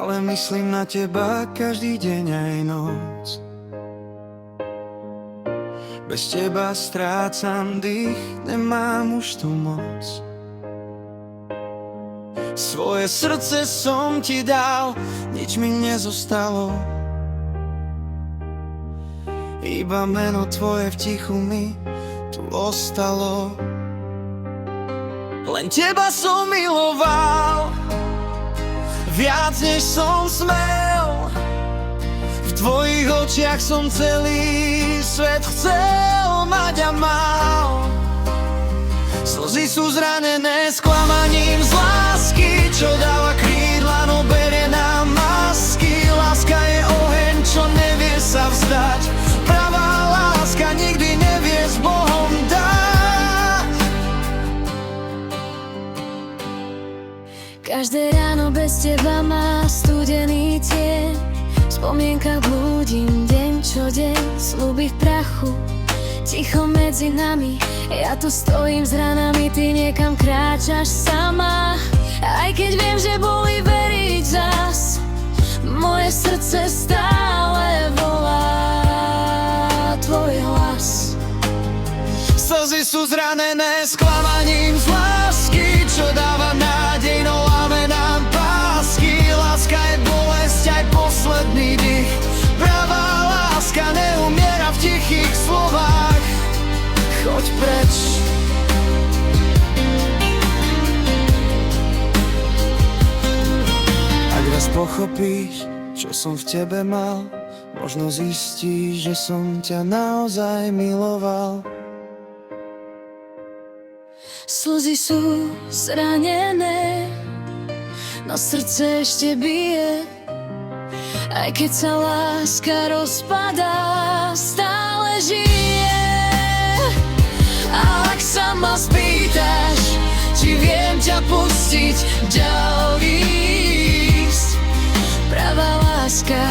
ale myslím na teba každý deň aj noc. Bez teba strácam dých, nemám už tú moc. Svoje srdce som ti dal, nič mi nezostalo. Iba meno tvoje v tichu mi tu ostalo. Len teba som miloval, viac než som smel. V tvojich očiach som celý svet chcel mať a mal. Slzy sú zranené sklamaním z lásky, čo dáva krídla, no berie nám masky. Láska je oheň, čo nevie sa vzdať. Pravá láska nikdy nevie s Bohom dať. Každé ráno bez teba má studený tieň. V spomienkach blúdim deň čo deň, sľuby v prachu, ticho medzi nami. Ja tu stojím s ranami, ty niekam kráčaš sama. Aj keď viem, že boli veriť zas, moje srdce stále volá tvoj hlas. Slzy sú zranené sklamaním z lásky, čo dáva nádej, no láme nám pásky. Láska je bolesť, aj posledný dých. Pravá láska neumiera v tichých slovách. Choď preč. Ak raz pochopíš, čo som v tebe mal, možno zistíš, že som ťa naozaj miloval. Slzy sú zranené, no srdce ešte bije. Aj keď sa láska rozpadá, stále žije. A ak sa ma spýtaš, či viem ťa pustiť ďalej ísť, pravá láska